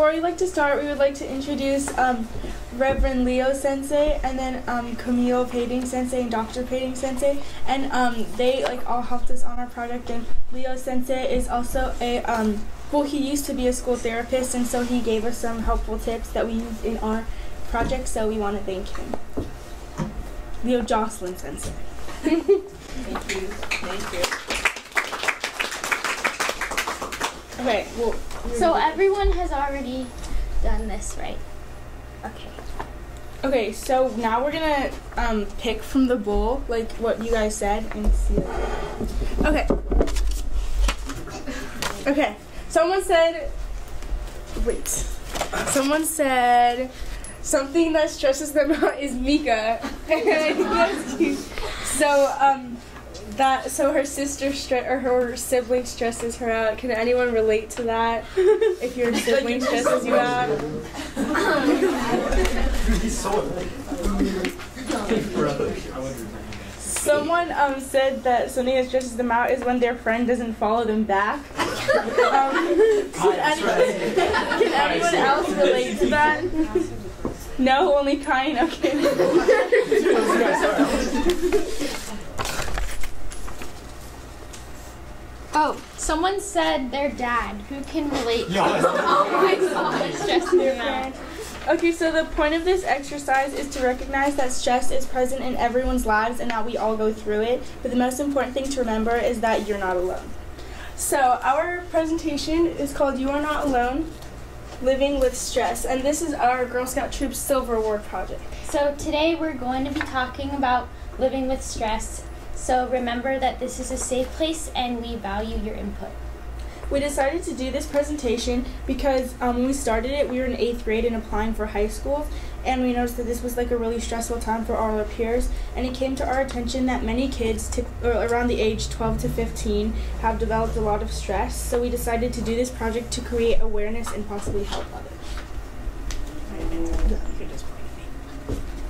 before we like to start, we would like to introduce Reverend Leo Sensei, and then Camille Pading Sensei and Dr. Pading Sensei, and they like all helped us on our project. And Leo Sensei is also a well, he used to be a school therapist, and so he gave us some helpful tips that we use in our project. So we want to thank him. Leo Jocelyn Sensei. Thank you. Thank you. Okay. Well. So everyone has already done this, right? Okay. Okay, so now we're gonna pick from the bowl, like what you guys said, and see. Okay. Okay. Someone said. Wait. Someone said something that stresses them out is Mika, and I think that's cute. So so her sister or her sibling stresses her out. Can anyone relate to that? If your sibling stresses you out? Someone said that something that stresses them out is when their friend doesn't follow them back. Can anyone else relate to that? No, only Kine. Okay. Oh, someone said their dad. Who can relate? Oh my God. Stressing them out. Okay, so the point of this exercise is to recognize that stress is present in everyone's lives and that we all go through it. But the most important thing to remember is that you're not alone. So our presentation is called You Are Not Alone, Living with Stress. And this is our Girl Scout Troop Silver Award project. So today we're going to be talking about living with stress. So remember that this is a safe place and we value your input. We decided to do this presentation because when we started it, we were in 8th grade and applying for high school, and we noticed that this was like a really stressful time for all our peers, and it came to our attention that many kids around the age 12 to 15 have developed a lot of stress, so we decided to do this project to create awareness and possibly help others.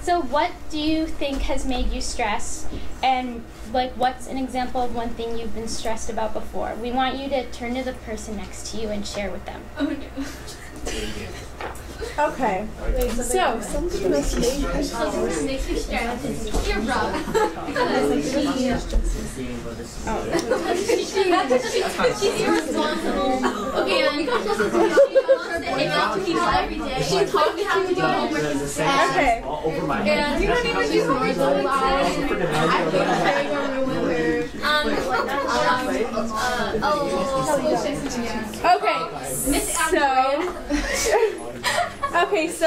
So what do you think has made you stress, and like what's an example of one thing you've been stressed about before? We want you to turn to the person next to you and share with them. Oh no. Okay. So something that makes you stressed. You're wrong. She's irresponsible. Okay, and she talks to people every day. She taught me how to do homework. Okay. And you don't even do homework so loud. I've been sharing a room with her. Okay. So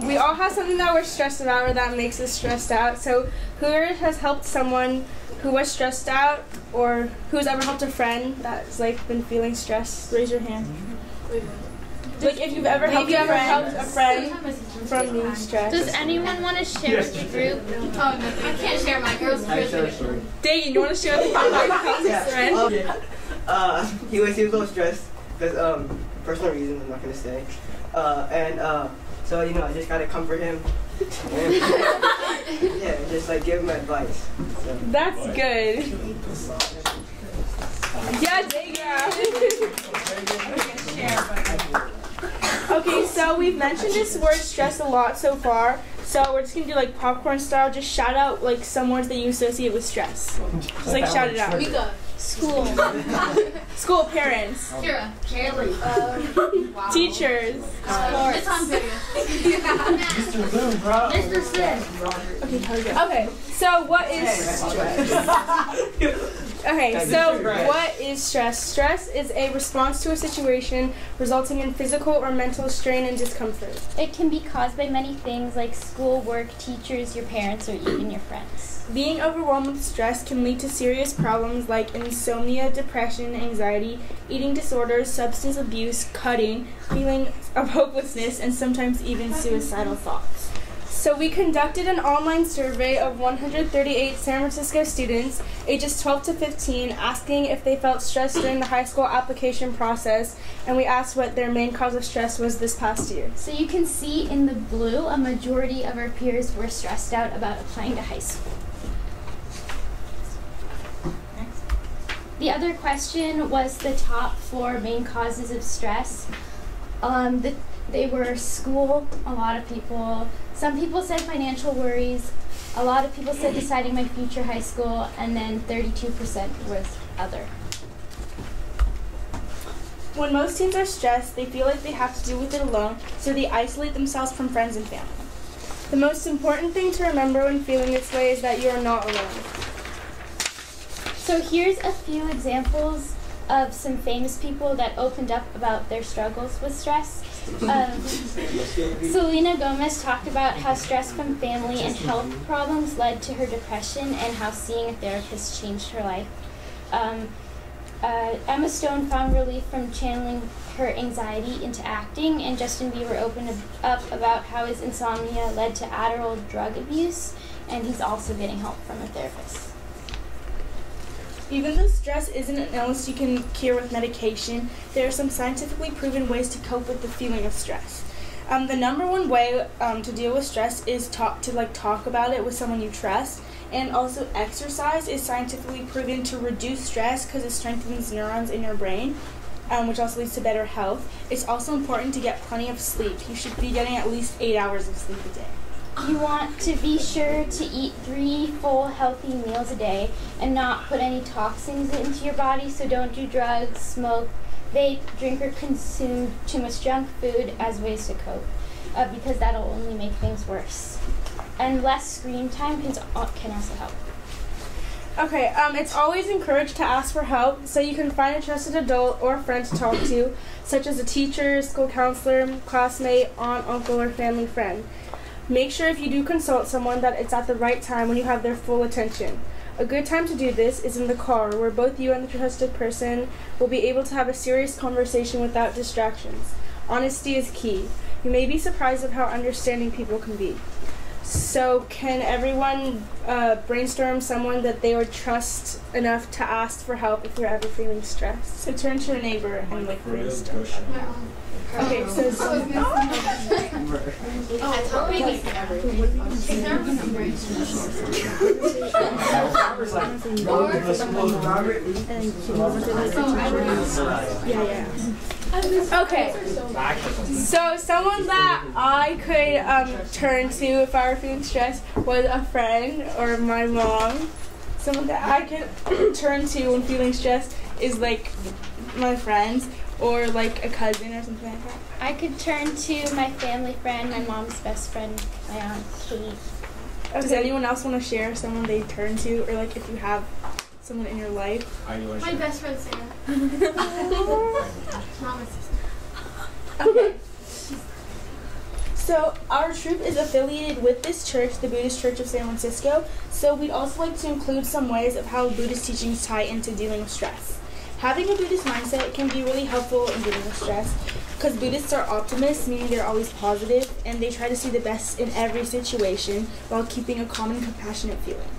we all have something that we're stressed about or that makes us stressed out. So who has helped someone who was stressed out, or who's ever helped a friend that's like been feeling stressed? Raise your hand. Like if you've ever helped a friend from being stressed. Does anyone want to share with the group? Oh no, I can't share my girl's privilege. Dayton, you want to share with your friend? He was a little stressed because personal reasons I'm not gonna say. So you know I just gotta comfort him. Yeah, just like give him advice. So. That's good. Yeah, Okay, so we've mentioned this word stress a lot so far. So we're just gonna do like popcorn style. Just shout out like some words that you associate with stress. Just like shout it out. Mika. School. School, parents. Kira. Kelli. Wow. Teachers. It's on video. Mr. Sid. Okay, so what is stress? Okay, so what is stress? Stress is a response to a situation resulting in physical or mental strain and discomfort. It can be caused by many things like school, work, teachers, your parents, or even your friends. Being overwhelmed with stress can lead to serious problems like insomnia, depression, anxiety, eating disorders, substance abuse, cutting, feelings of hopelessness, and sometimes even suicidal thoughts. So we conducted an online survey of 138 San Francisco students ages 12 to 15 asking if they felt stressed during the high school application process, and we asked what their main cause of stress was this past year. So you can see in the blue a majority of our peers were stressed out about applying to high school. The other question was the top 4 main causes of stress. They were school, a lot of people. Some people said financial worries. A lot of people said deciding my future high school, and then 32% was other. When most teens are stressed, they feel like they have to deal with it alone, so they isolate themselves from friends and family. The most important thing to remember when feeling this way is that you are not alone. So here's a few examples of some famous people that opened up about their struggles with stress. Selena Gomez talked about how stress from family and health problems led to her depression and how seeing a therapist changed her life. Emma Stone found relief from channeling her anxiety into acting, and Justin Bieber opened up about how his insomnia led to Adderall drug abuse, and he's also getting help from a therapist. Even though stress isn't an illness you can cure with medication, there are some scientifically proven ways to cope with the feeling of stress. The number one way to deal with stress is talk about it with someone you trust, and also exercise is scientifically proven to reduce stress because it strengthens neurons in your brain, which also leads to better health. It's also important to get plenty of sleep. You should be getting at least 8 hours of sleep a day. You want to be sure to eat 3 full healthy meals a day and not put any toxins into your body, so don't do drugs, smoke, vape, drink, or consume too much junk food as ways to cope, because that'll only make things worse. And less screen time can also help. Okay, it's always encouraged to ask for help, so you can find a trusted adult or friend to talk to, such as a teacher, school counselor, classmate, aunt, uncle, or family friend. Make sure if you do consult someone that it's at the right time when you have their full attention. A good time to do this is in the car, where both you and the trusted person will be able to have a serious conversation without distractions. Honesty is key. You may be surprised at how understanding people can be. So can everyone brainstorm someone that they would trust enough to ask for help if you're ever feeling stressed? So turn to your neighbor and brainstorm. Okay, so Okay, so someone that I could turn to if I were feeling stressed was a friend or my mom. Someone that I could turn to when feeling stressed is my friends or a cousin or something like that. I could turn to my family friend, my mom's best friend, my aunt Kate. Does anyone else want to share someone they turn to, or if you have someone in your life? My best friend Sara. Not my sister. Okay. So our troop is affiliated with this church, the Buddhist Church of San Francisco. So we'd also like to include some ways of how Buddhist teachings tie into dealing with stress. Having a Buddhist mindset can be really helpful in dealing with stress because Buddhists are optimists, meaning they're always positive, and they try to see the best in every situation while keeping a calm and compassionate feeling.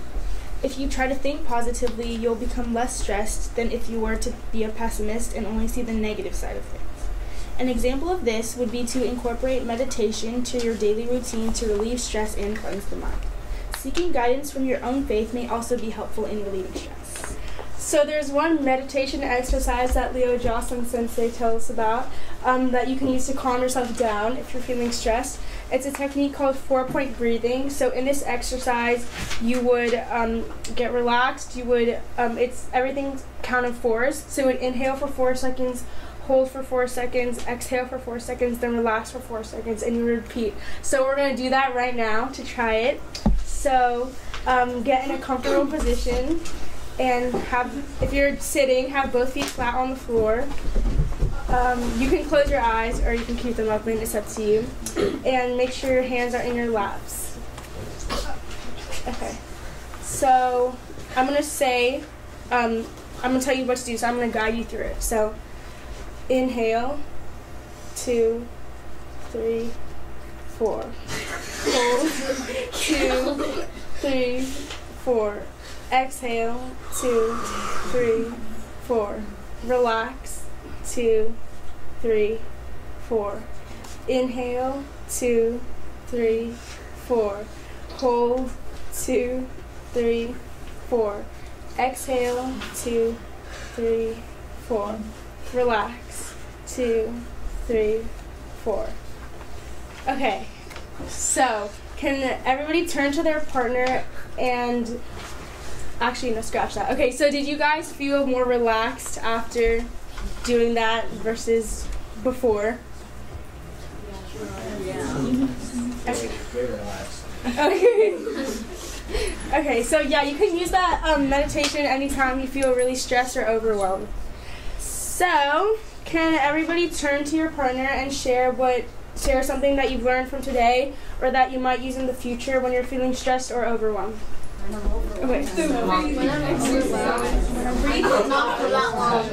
If you try to think positively, you'll become less stressed than if you were to be a pessimist and only see the negative side of things. An example of this would be to incorporate meditation to your daily routine to relieve stress and cleanse the mind. Seeking guidance from your own faith may also be helpful in relieving stress. So there's one meditation exercise that Leo Jocelyn Sensei tells us about that you can use to calm yourself down if you're feeling stressed. It's a technique called 4-point breathing. So in this exercise, you would get relaxed. You would everything's count of 4s. So you would inhale for 4 seconds, hold for 4 seconds, exhale for 4 seconds, then relax for 4 seconds, and you repeat. So we're going to do that right now to try it. So get in a comfortable position and if you're sitting, have both feet flat on the floor. You can close your eyes or you can keep them open, it's up to you. And make sure your hands are in your laps. Okay. So I'm going to say, I'm going to tell you what to do, so I'm going to guide you through it. So inhale, 2, 3, 4. Hold, 2, 3, 4. Exhale, 2, 3, 4. Relax, 2, 3, 4. Inhale, 2, 3, 4. Hold, 2, 3, 4. Exhale, 2, 3, 4. Relax, 2, 3, 4. Okay, so can everybody turn to their partner and actually, no, scratch that. Okay, so did you guys feel more relaxed after doing that versus before? Okay. Okay, so yeah, you can use that meditation anytime you feel really stressed or overwhelmed. So, can everybody turn to your partner and share something that you've learned from today or that you might use in the future when you're feeling stressed or overwhelmed? Okay. Not for that long.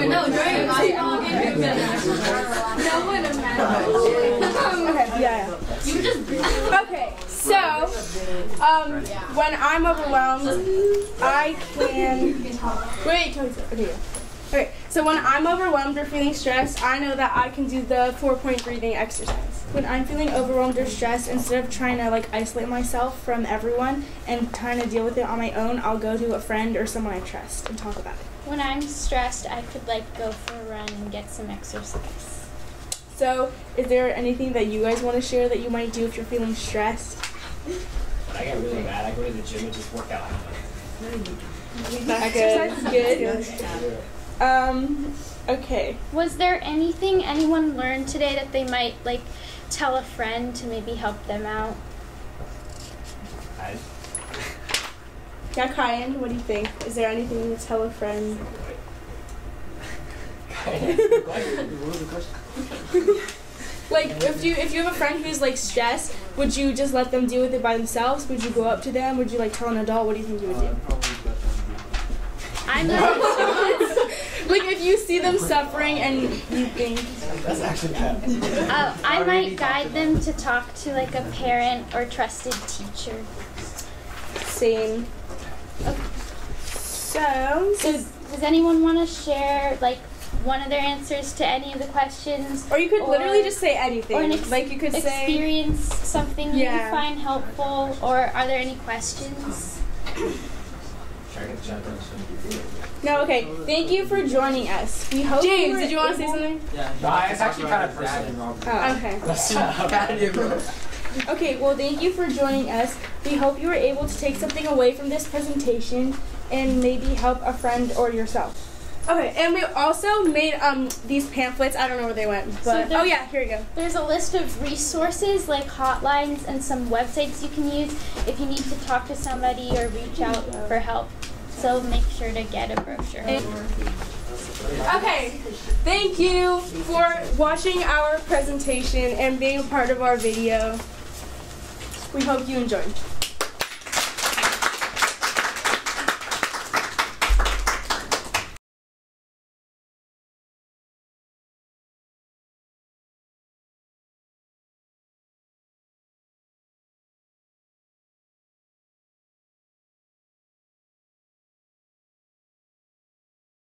No, during Okay, so when I'm overwhelmed, I can wait. Okay, so when I'm overwhelmed or feeling stressed, I know that I can do the 4-point breathing exercise. When I'm feeling overwhelmed or stressed, instead of trying to isolate myself from everyone and trying to deal with it on my own, I'll go to a friend or someone I trust and talk about it. When I'm stressed, I could go for a run and get some exercise. So, is there anything that you guys want to share that you might do if you're feeling stressed? When I get really bad, I go to the gym and just work out. Exercise is good. Okay. Was there anything anyone learned today that they might tell a friend to maybe help them out? Yeah, Kyan, what do you think? Is there anything to tell a friend? If you have a friend who's stressed, would you just let them deal with it by themselves? Would you go up to them? Would you tell an adult? What do you think you would do? I'm not. If you see them suffering and you think That's actually bad. I might guide them to talk to a parent or trusted teacher. Same. Okay. So does anyone want to share one of their answers to any of the questions? Or you could literally just say anything. Or you could say experience something you find helpful, or are there any questions? No, okay. Thank you for joining us. We hope James, did you want to say something? Yeah. No, it's actually kind of personal. Oh, okay. Okay, well, thank you for joining us. We hope you were able to take something away from this presentation and maybe help a friend or yourself. Okay, and we also made these pamphlets. I don't know where they went, but oh yeah, here we go. There's a list of resources like hotlines and some websites you can use if you need to talk to somebody or reach out for help. So make sure to get a brochure. Okay, thank you for watching our presentation and being a part of our video. We hope you enjoyed.